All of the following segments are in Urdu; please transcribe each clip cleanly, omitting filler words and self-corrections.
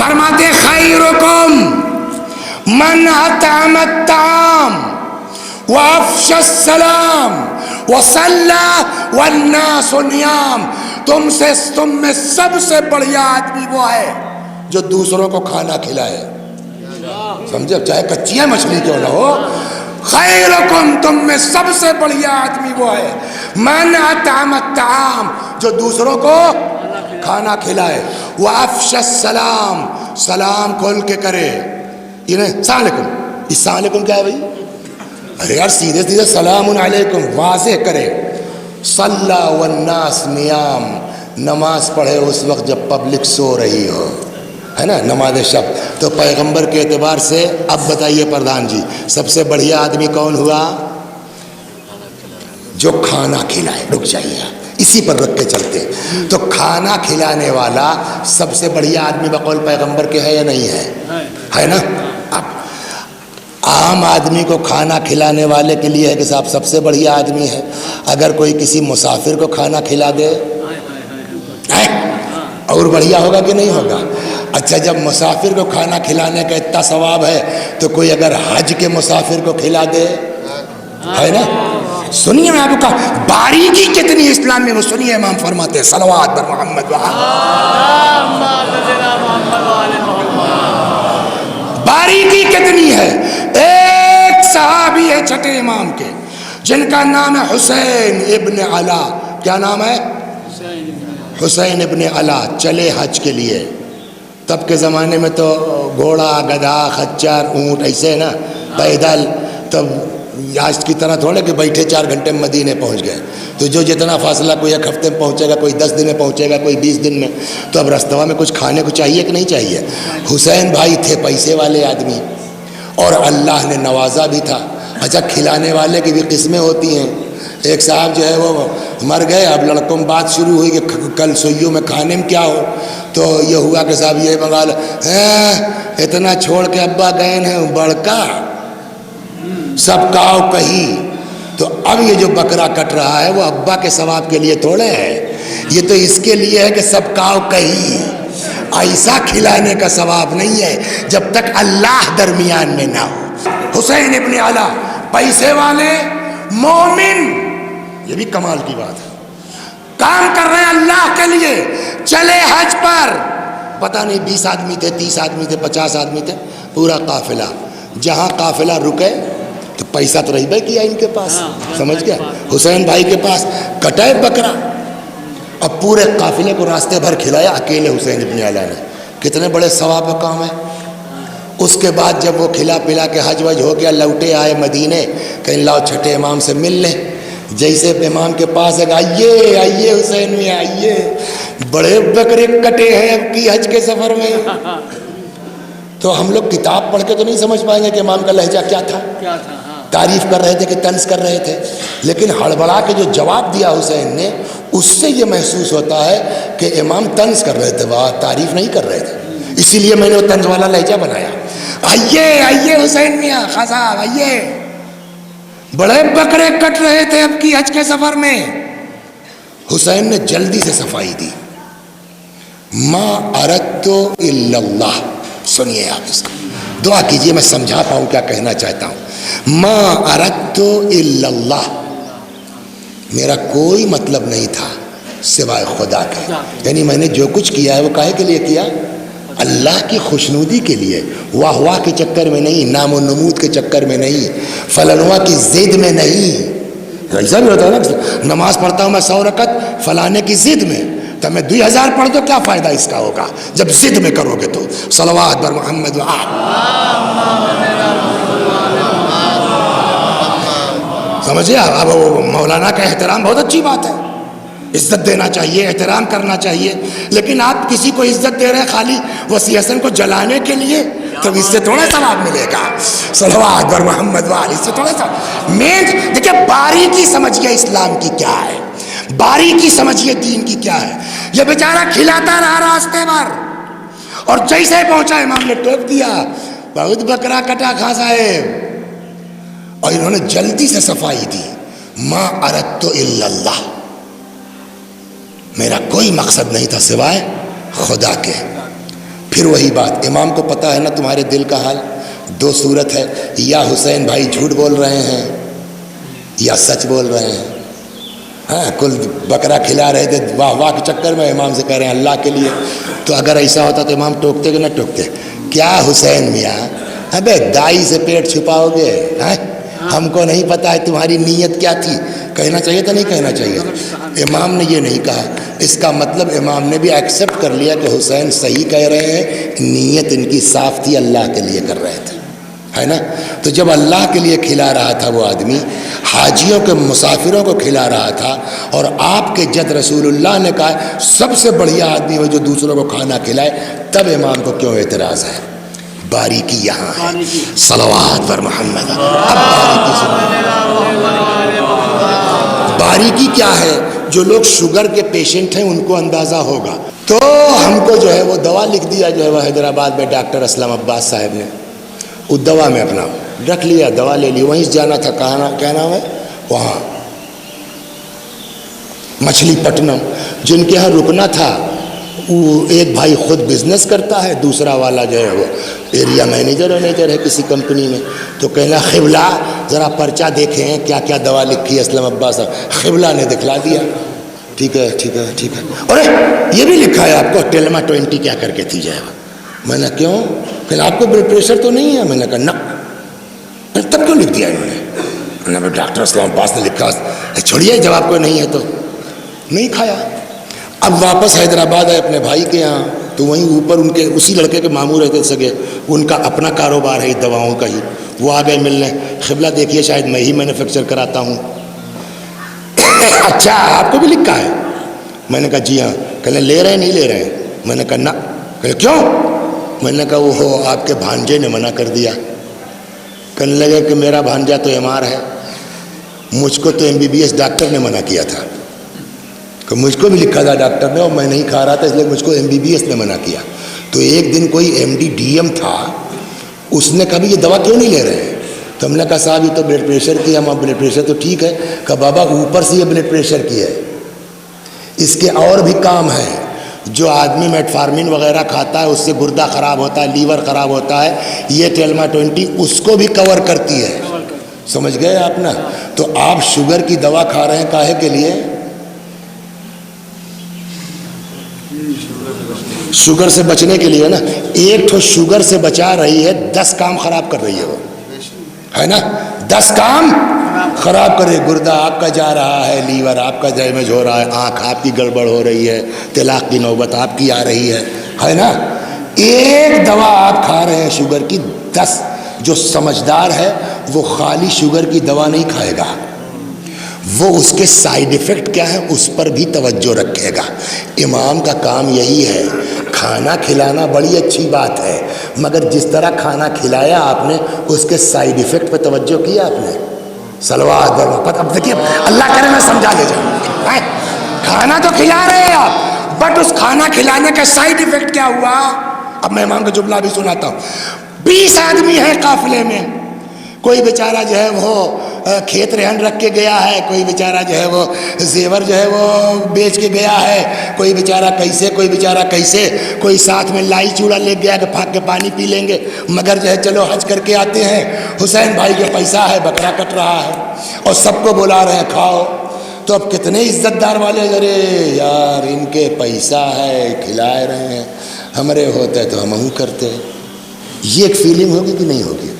فرماتے خیرکم من اطعم الطعام وافشى السلام وصلى والناس نيام، تم میں سب سے بڑھیا آدمی وہ ہے جو دوسروں کو کھانا کھلائے. سمجھے؟ چاہے کچی مچھلی کیوں نہ ہو. خیرکم، تم میں سب سے بڑھیا آدمی وہ ہے من اطعم الطعام، جو دوسروں کو کھانا کھلائے. وافشى السلام، سلام کھول کے کرے. یہ نہیں السلام علیکم، السلام علیکم کیا ہے بھائی؟ ارے یار سیدھے سیدھے سلام علیکم واضح کرے. صلی والناس نیام، نماز پڑھے اس وقت جب پبلک سو رہی ہو، ہے نا نماز شب. تو پیغمبر کے اعتبار سے اب بتائیے پردھان جی، سب سے بڑھیا آدمی کون ہوا؟ جو کھانا کھلائے. رک جائیے اسی پر رکھ کے چلتے. تو کھانا کھلانے والا سب سے بڑھیا آدمی بقول پیغمبر کے ہے یا نہیں ہے؟ ہے نا. اب عام آدمی کو کھانا کھلانے والے کے لیے ہے کہ صاحب سب سے بڑھیا آدمی ہے. اگر کوئی کسی مسافر کو کھانا کھلا دے اور بڑھیا ہوگا کہ نہیں ہوگا؟ اچھا جب مسافر کو کھانا کھلانے کا اتنا ثواب ہے تو کوئی اگر حج کے مسافر کو کھلا دے، ہے نا. سنیے میں آپ کو باریکی کتنی اسلام میں وہ سنیے. امام فرماتے ہیں صلوات بر محمد باریکی کتنی ہے. ایک صحابی ہے چھٹے امام کے جن کا نام ہے حسین ابن علا. کیا نام ہے؟ حسین ابن علا. چلے حج کے لیے. تب کے زمانے میں تو گھوڑا، گدھا، خچر، اونٹ ایسے نا پیدل. تب آج کی طرح تھوڑے کہ بیٹھے 4 گھنٹے میں مدینے پہنچ گئے. تو جو جتنا فاصلہ کوئی 1 ہفتے میں پہنچے گا، کوئی 10 دن میں پہنچے گا، کوئی 20 دن میں. تو اب رستہ میں کچھ کھانے کو چاہیے کہ نہیں چاہیے؟ حسین بھائی تھے پیسے والے آدمی اور اللہ نے نوازا بھی تھا. اچھا کھلانے والے کی بھی قسمیں ہوتی ہیں. ایک صاحب جو ہے وہ مر گئے. اب لڑکوں میں بات شروع ہوئی کہ کل سوئیوں میں کھانے میں کیا ہو. تو یہ ہوا کہ صاحب یہ منگا لو. اتنا چھوڑ کے ابا گئے ہیں بڑکا سب کاؤ کہیں. تو اب یہ جو بکرا کٹ رہا ہے وہ ابا کے ثواب کے لیے تھوڑے ہے، یہ تو اس کے لیے ہے کہ سب کاؤ کہیں. ایسا کھلانے کا ثواب نہیں ہے جب تک اللہ درمیان میں نہ ہو. حسین ابن علا پیسے والے مومن، یہ بھی کمال کی بات ہے. کام کر رہے ہیں اللہ کے لیے. چلے حج پر، پتہ نہیں 20 آدمی تھے، 30 آدمی تھے، 50 آدمی تھے، پورا قافلہ. جہاں قافلہ رکے تو پیسہ تو رہی بھائی کیا ان کے پاس. سمجھ گیا؟ حسین بھائی کے پاس کٹائے بکرا. اب پورے قافلے کو راستے بھر کھلایا اکیلے حسین ابن علا نے. کتنے بڑے ثواب کا کام ہے. اس کے بعد جب وہ کھلا پلا کے حج وج ہو گیا، لوٹے آئے مدینے، کہیں لاؤ چھٹے امام سے مل لیں. جیسے امام کے پاس ہے آئیے آئیے حسین میں آئیے، بڑے بکرے کٹے ہیں اب کی حج کے سفر میں. تو ہم لوگ کتاب پڑھ کے تو نہیں سمجھ پائیں گے کہ امام کا لہجہ کیا تھا. تعریف کر رہے تھے کہ طنز کر رہے تھے. لیکن ہڑبڑا کے جو جواب دیا حسین نے، اس سے یہ محسوس ہوتا ہے کہ امام طنز کر رہے تھے، واہ تعریف نہیں کر رہے تھے. اسی لیے میں نے وہ طنز والا لہجہ بنایا. آئیے آئیے حسین میاں خان صاحب آئیے، بڑے بکرے کٹ رہے تھے اب کی حج کے سفر میں. حسین نے جلدی سے صفائی دی. ما اردت الا اللہ. سنیے آپ اس کو، دعا کیجئے میں سمجھا پاؤں کیا کہنا چاہتا ہوں. ما اردت الا اللہ، میرا کوئی مطلب نہیں تھا سوائے خدا کے. یعنی میں نے جو کچھ کیا ہے وہ کاہے کے لیے کیا؟ اللہ کی خوشنودی کے لیے. واہ واہ کے چکر میں نہیں، نام و نمود کے چکر میں نہیں، فلانوا کی ضد میں نہیں. ایسا بھی ہوتا ہے نا، نماز پڑھتا ہوں میں 100 رکعت فلانے کی ضد میں، تو میں 2000 پڑھ دو کیا فائدہ اس کا ہوگا جب ضد میں کرو گے. تو صلوات بر محمد سمجھے. اب مولانا کا احترام بہت اچھی بات ہے، عزت دینا چاہیے، احترام کرنا چاہیے. لیکن آپ کسی کو عزت دے رہے ہیں خالی وسیع حسن کو جلانے کے لیے، تو اس سے تھوڑا ثواب ملے گا. صلوات بر محمد وآلہ، اس سے تھوڑا سا مین. دیکھیں باریکی سمجھیے اسلام کی کیا ہے، باریکی سمجھیے دین کی کیا ہے. یہ بیچارہ کھلاتا رہا راستے بھر، اور جیسے پہنچا امام نے ٹوک دیا، بہت بکرا کٹا خان صاحب. اور انہوں نے جلدی سے صفائی دی. ما اردت الا اللہ، میرا کوئی مقصد نہیں تھا سوائے خدا کے. پھر وہی بات، امام کو پتہ ہے نا تمہارے دل کا حال، دو صورت ہے، یا حسین بھائی جھوٹ بول رہے ہیں یا سچ بول رہے ہیں. ہاں کل بکرا کھلا رہے تھے واہ واہ کے چکر میں، امام سے کہہ رہے ہیں اللہ کے لیے. تو اگر ایسا ہوتا تو امام ٹوکتے کہ نہ ٹوکتے؟ کیا حسین میاں ابے دائی سے پیٹ چھپاؤ گے؟ ہم کو نہیں پتا ہے تمہاری نیت کیا تھی. کہنا چاہیے تھا نہیں کہنا چاہیے؟ امام نے یہ نہیں کہا. اس کا مطلب امام نے بھی ایکسیپٹ کر لیا کہ حسین صحیح کہہ رہے ہیں، نیت ان کی صاف تھی، اللہ کے لیے کر رہے تھے، ہے نا. تو جب اللہ کے لیے کھلا رہا تھا وہ آدمی، حاجیوں کے مسافروں کو کھلا رہا تھا، اور آپ کے جد رسول اللہ نے کہا سب سے بڑھیا آدمی وہ جو دوسروں کو کھانا کھلائے، تب امام کو کیوں اعتراض ہے؟ باریکی یہاں ہے. صلوات پر محمد. اب باریکی کیا ہے؟ جو لوگ شوگر کے پیشنٹ ہیں ان کو اندازہ ہوگا. تو ہم کو جو ہے وہ دوا لکھ دیا جو ہے وہ حیدرآباد میں ڈاکٹر اسلم عباس صاحب نے، اس دوا میں اپنا رکھ لیا، دوا لے لی. وہیں جانا تھا، کیا نام ہے وہاں، مچھلی پٹنم. جن کے یہاں رکنا تھا وہ ایک بھائی خود بزنس کرتا ہے، دوسرا والا جو ہے وہ ایریا مینیجر ہے کسی کمپنی میں. تو کہنا قبلہ ذرا پرچہ دیکھیں کیا کیا دوا لکھی ہے اسلم عباس صاحب. قبلہ نے دکھلا دیا، ٹھیک ہے ٹھیک ہے ٹھیک ہے. ارے یہ بھی لکھا ہے آپ کو ٹیلما 20 کیا کر کے تھی جائے گا. میں نے کیوں؟ کہ آپ کو بلڈ پریشر تو نہیں ہے؟ میں نے کہا نہ. تب کیوں لکھ دیا انہوں نے؟ ڈاکٹر اسلام عباس نے لکھا. چھوڑیے جب آپ کو نہیں ہے تو نہیں کھایا. اب واپس حیدرآباد ہے اپنے بھائی کے یہاں، تو وہیں اوپر ان کے اسی لڑکے کے ماموں رہتے سگے، ان کا اپنا کاروبار ہے دواؤں کا ہی. وہ آ گئے ملنے، قبلہ دیکھیے شاید میں ہی مینوفیکچر کراتا ہوں. اچھا آپ کو بھی لکھا ہے؟ میں نے کہا جی ہاں. کہنے لے رہے ہیں نہیں لے رہے ہیں؟ میں نے کہا نہ. کہنے کیوں؟ میں نے کہا وہ آپ کے بھانجے نے منع کر دیا. کہنے لگے کہ میرا بھانجا تو ایم آر ہے، مجھ کو تو MBBS ڈاکٹر نے منع کیا تھا. کہ مجھ کو بھی لکھا تھا ڈاکٹر نے اور میں نہیں کھا رہا تھا، اس لیے مجھ کو MBBS نے منع کیا. تو ایک دن کوئی MD DM تھا، اس نے کہا یہ دوا کیوں نہیں لے رہے ہیں؟ تو ہم نے کہا صاحب یہ تو بلڈ پریشر کی ہے. ہم بلڈ پریشر تو ٹھیک ہے. کہ بابا اوپر سے یہ بلڈ پریشر کی ہے، اس کے اور بھی کام ہے. جو آدمی میٹفارمین وغیرہ کھاتا ہے اس سے گردہ خراب ہوتا ہے، لیور خراب ہوتا ہے. یہ ٹیلما 20 اس کو بھی کور کرتی ہے. سمجھ گئے آپ نا؟ تو آپ شوگر کی دوا کھا رہے ہیں کاہے کے لیے؟ شوگر سے بچنے کے لیے نا. ایک تو شوگر سے بچا رہی ہے، 10 کام خراب کر رہی ہے وہ، ہے نا. 10 کام خراب کر رہی ہے. گردہ آپ کا جا رہا ہے، لیور آپ کا ڈیمیج ہو رہا ہے، آنکھ آپ کی گڑبڑ ہو رہی ہے، طلاق کی نوبت آپ کی آ رہی ہے نا. ایک دوا آپ کھا رہے ہیں شوگر کی. 10. جو سمجھدار ہے وہ خالی شوگر کی دوا نہیں کھائے گا، وہ اس کے سائیڈ ایفیکٹ کیا ہے اس پر بھی توجہ رکھے گا. امام کا کام یہی ہے. کھانا کھلانا بڑی اچھی بات ہے، مگر جس طرح کھانا کھلایا آپ نے اس کے سائیڈ ایفیکٹ پہ توجہ کیا آپ نے؟ صلوات. اب دیکھیے اللہ کرے میں سمجھا دے جاؤں. کھانا تو کھلا رہے ہیں آپ، بٹ اس کھانا کھلانے کا سائیڈ ایفیکٹ کیا ہوا؟ اب میں امام کا جملہ بھی سناتا ہوں. 20 آدمی ہیں قافلے میں. کوئی بیچارہ جو ہے وہ کھیت رہن رکھ کے گیا ہے، کوئی بیچارہ جو ہے وہ زیور جو ہے وہ بیچ کے گیا ہے، کوئی بیچارہ کیسے، کوئی بیچارہ کیسے، کوئی ساتھ میں لائی چوڑا لے گیا کہ پھاک کے پانی پی لیں گے، مگر جو ہے چلو حج کر کے آتے ہیں. حسین بھائی کے پیسہ ہے، بکرا کٹ رہا ہے اور سب کو بلا رہے ہیں کھاؤ. تو اب کتنے عزت دار والے، ارے یار ان کے پیسہ ہے کھلا رہے ہیں، ہمارے ہوتا ہے تو ہم کرتے. یہ ایک فیلنگ ہوگی کہ نہیں ہوگی؟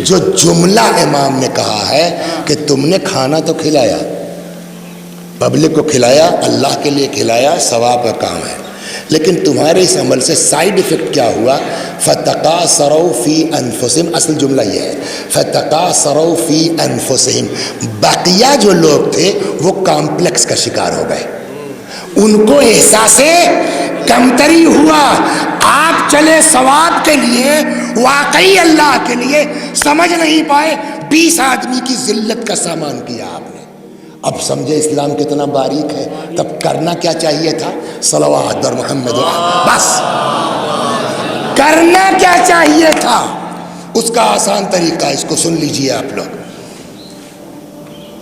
جو جملہ امام نے کہا ہے کہ تم نے کھانا تو کھلایا، پبلک کو کھلایا، اللہ کے لیے کھلایا، ثواب کا کام ہے، لیکن تمہارے اس عمل سے سائیڈ ایفیکٹ کیا ہوا؟ فَتَقَاصَرَوْا فِي أَنفُسِهِمْ. اصل جملہ یہ ہے فَتَقَاصَرَوْا فِي أَنفُسِهِمْ. بقیہ جو لوگ تھے وہ کامپلیکس کا شکار ہو گئے، ان کو احساس کمتری ہوا. آپ چلے ثواب کے لیے، واقعی اللہ کے لیے، سمجھ نہیں پائے. 20 آدمی کی ذلت کا سامان کیا آپ نے. اب سمجھے اسلام کتنا باریک ہے. تب کرنا کیا چاہیے تھا؟ صلوات اور محمد. بس کرنا کیا چاہیے تھا؟ اس کا آسان طریقہ اس کو سن لیجئے آپ لوگ.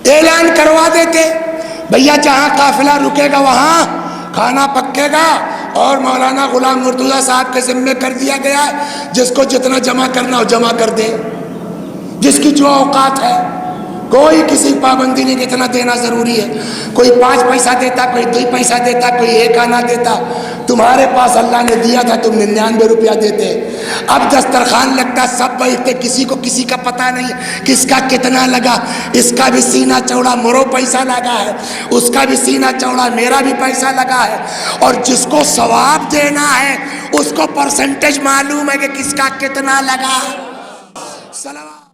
اعلان کروا دیتے بھیا جہاں قافلہ رکے گا وہاں کھانا پکے گا اور مولانا غلام مرتضیٰ صاحب کے ذمے کر دیا گیا ہے جس کو جتنا جمع کرنا ہو جمع کر دے، جس کی جو اوقات ہے، کوئی کسی پابندی نہیں کہ اتنا دینا ضروری ہے۔ کوئی 5 پیسہ دیتا، کوئی 2 پیسہ دیتا، کوئی 1 آنا دیتا۔ تمہارے پاس اللہ نے دیا تھا، تم 99 روپیہ دیتے۔ اب دسترخوان لگتا، سب بیٹھتے، کسی کو کسی کا پتہ نہیں کس کا کتنا لگا۔ اس کا بھی سینہ چوڑا، مرو پیسہ لگا ہے، اس کا بھی سینہ چوڑا، میرا بھی پیسہ لگا ہے، اور جس کو ثواب دینا ہے اس کو پرسنٹیج معلوم ہے کہ کس کا کتنا لگا۔ سلام